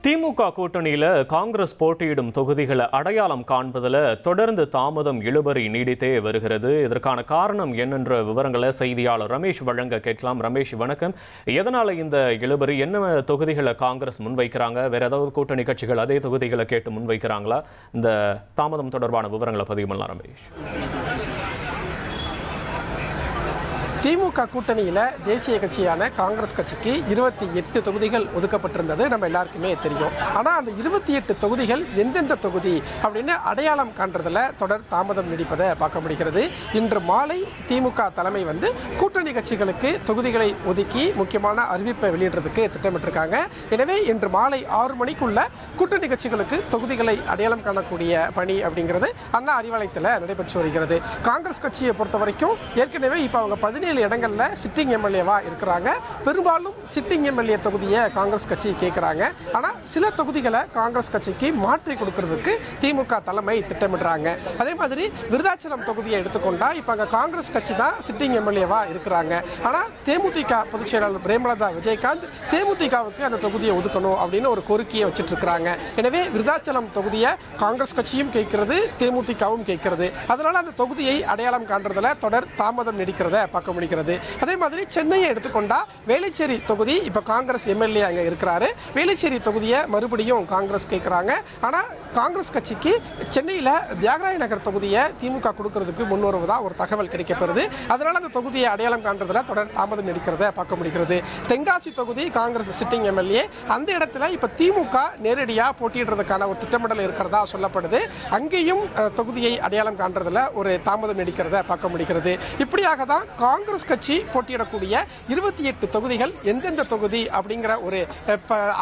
திமுக கூட்டணியில காங்கிரஸ் போட்டியிடும் தொகுதிகளை அடையாளம் காண்பதில் தொடர்ந்து தாமதம் இழுபறி நீடித்தே வருகிறது. இதற்கான காரணம் என்னென்ற விவரங்களை செய்தியாளர் ரமேஷ் வழங்க கேட்கலாம். ரமேஷ், வணக்கம். எதனால இந்த இழுபறி? என்ன தொகுதிகளை காங்கிரஸ் முன்வைக்கிறாங்க? வேற ஏதாவது கூட்டணி கட்சிகள் அதே தொகுதிகளை கேட்டு முன்வைக்கிறாங்களா? இந்த தாமதம் தொடர்பான விவரங்களை பதிவு பண்ணலாம் ரமேஷ். திமுக கூட்டணியில் தேசிய கட்சியான காங்கிரஸ் கட்சிக்கு 28 தொகுதிகள் ஒதுக்கப்பட்டிருந்தது நம்ம எல்லாருக்குமே தெரியும். ஆனால் அந்த 28 தொகுதிகள் எந்தெந்த தொகுதி அப்படின்னு அடையாளம் காண்றதுல தொடர் தாமதம் நீடிப்பதை பார்க்க முடிகிறது. இன்று மாலை திமுக தலைமை கூட்டணி கட்சிகளுக்கு தொகுதிகளை ஒதுக்கி முக்கியமான அறிவிப்பை வெளியிடுறதுக்கு திட்டமிட்டிருக்காங்க. எனவே இன்று மாலை 6 மணிக்குள்ள கூட்டணி கட்சிகளுக்கு தொகுதிகளை அடையாளம் காணக்கூடிய பணி அப்படிங்கிறது அண்ணா அறிவாலயத்தில் நடைபெற்று வருகிறது. காங்கிரஸ் கட்சியை பொறுத்த வரைக்கும் ஏற்கனவே இப்போ அவங்க 17 இடங்கள்ல சிட்டிங் எம்எல்ஏவா இருக்கிறாங்க. பெரும்பாலும் சிட்டிங் எம்எல்ஏ தொகுதியை காங்கிரஸ் கட்சி கேட்கிறாங்க. ஆனா சில தொகுதிகளை காங்கிரஸ் கட்சிக்கு மாற்றி கொடுக்கிறதுக்கு திமுக தலைமை திட்டமிடுறாங்க. அதே மாதிரி விருதாச்சலம் தொகுதியை எடுத்துக்கொண்டா இப்ப அங்க காங்கிரஸ் கட்சி தான் சிட்டிங் எம்எல்ஏவா இருக்கிறாங்க. ஆனா தேமுதிக பொதுச் செயலாளர் பிரேமலதா விஜயகாந்த் தேமுதிகவுக்கு அந்த தொகுதியை ஒதுக்கணும் அப்படின்னு ஒரு கோரிக்கையை வச்சிட்டு இருக்காங்க. எனவே விருதாச்சலம் தொகுதியை காங்கிரஸ் கட்சியும் கேட்கிறது, தேமுதிகவும் கேட்கிறது. அதனால அந்த தொகுதியை அடையாளம் காண்றதுல தொடர் தாமதம் நீடிக்கிறத பார்க்க முடிகிறது. அதே மாதிரி சென்னையை எடுத்துக்கொண்டா வேளச்சேரி தொகுதி இப்ப காங்கிரஸ் எம்எல்ஏ அங்க இருக்கிறாரு. வேளச்சேரி தொகுதியை மறுபடியும் காங்கிரஸ் கேட்கிறாங்க. ஆனா காங்கிரஸ் கட்சிக்கு சென்னையில தியாகராய நகர் தொகுதியை திமுக கொடுக்கிறதுக்கு முன்வருவதா ஒரு தகவல் கிடைக்கப்பெறுது. அதனால அந்த தொகுதியை அடையாளம் காண்றதுல தொடர் தாமதம் நீடிக்கிறத பார்க்க முடிகிறது. தென்காசி தொகுதி காங்கிரஸ் சிட்டிங் எம்எல்ஏ, அந்த இடத்துல இப்ப திமுக நேரடியா போட்டியிடுறதுக்கான ஒரு திட்டமிடல் இருக்கிறதா சொல்லப்படுது. அங்கேயும் தொகுதியை அடையாளம் காண்றதுல ஒரு தாமதம் நீடிக்கிறத பார்க்க முடிகிறது. இப்படியாக தான் காங்கிரஸ் கட்சி போட்டியிடக்கூடிய 28 தொகுதிகள் எந்தெந்த தொகுதி அப்படிங்கிற ஒரு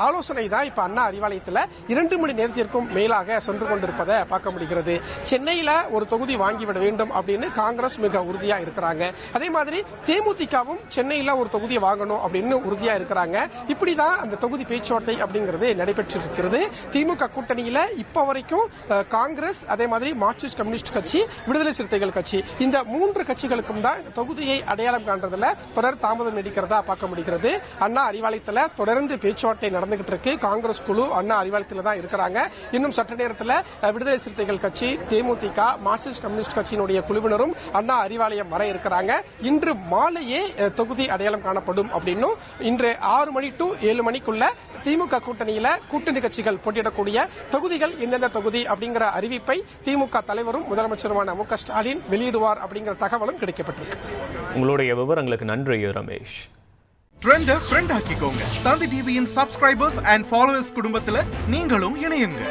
ஆலோசனை தான் இப்ப அண்ணா அறிவாலயத்தில் 2 மணி நேரத்திற்கும் மேலாக சென்று கொண்டிருப்பதை பார்க்க முடிகிறது. சென்னையில ஒரு தொகுதி வாங்கிவிட வேண்டும் அப்படின்னு காங்கிரஸ் மிக உறுதியா இருக்கிறாங்க. அதே மாதிரி தேமுதிகவும் சென்னையில ஒரு தொகுதி வாங்கணும் அப்படின்னு உறுதியா இருக்கிறாங்க. இப்படிதான் அந்த தொகுதி பேச்சுவார்த்தை அப்படிங்கிறது நடைபெற்று இருக்கிறது. திமுக கூட்டணியில இப்ப வரைக்கும் காங்கிரஸ், அதே மாதிரி மார்க்சிஸ்ட் கம்யூனிஸ்ட் கட்சி, விடுதலை சிறுத்தைகள் கட்சி, இந்த 3 கட்சிகளுக்கும் தான் தொகுதியை அடையாளம் காண்றதுல தொடர் தாமதம் நீடிக்கிறதா பார்க்க முடிகிறது. அண்ணா அறிவாலயத்தில் தொடர்ந்து பேச்சுவார்த்தை நடந்துகிட்டு இருக்கு. காங்கிரஸ் குழு அண்ணா அறிவாலயத்தில் தான் இருக்கிறாங்க. இன்னும் சற்று நேரத்தில் விடுதலை சிறுத்தைகள் கட்சி, தேமுதிக, மார்க்சிஸ்ட் கம்யூனிஸ்ட் கட்சியினுடைய குழுவினரும் அண்ணா அறிவாலயம் வர இருக்கிறாங்க. இன்று மாலையே தொகுதி அடையாளம் காணப்படும் அப்படின்னு இன்று 6 மணி டு 7 மணிக்குள்ள திமுக கூட்டணியில கூட்டணி கட்சிகள் போட்டியிடக்கூடிய தொகுதிகள் எந்தெந்த தொகுதி அப்படிங்கிற அறிவிப்பை திமுக தலைவரும் முதலமைச்சருமான மு.க. ஸ்டாலின் வெளியிடுவார் அப்படிங்கிற தகவலும் கிடைக்கப்பட்டிருக்கு. உங்களுடைய விவரங்களுக்கு நன்றி ரமேஷ். ட்ரெண்டை ஃப்ரெண்ட் ஆக்கிக்கோங்க. தந்தி டிவியின் சப்ஸ்கிரைபர்ஸ் அண்ட் ஃபாலோவர்ஸ் குடும்பத்தில் நீங்களும் இணையுங்க.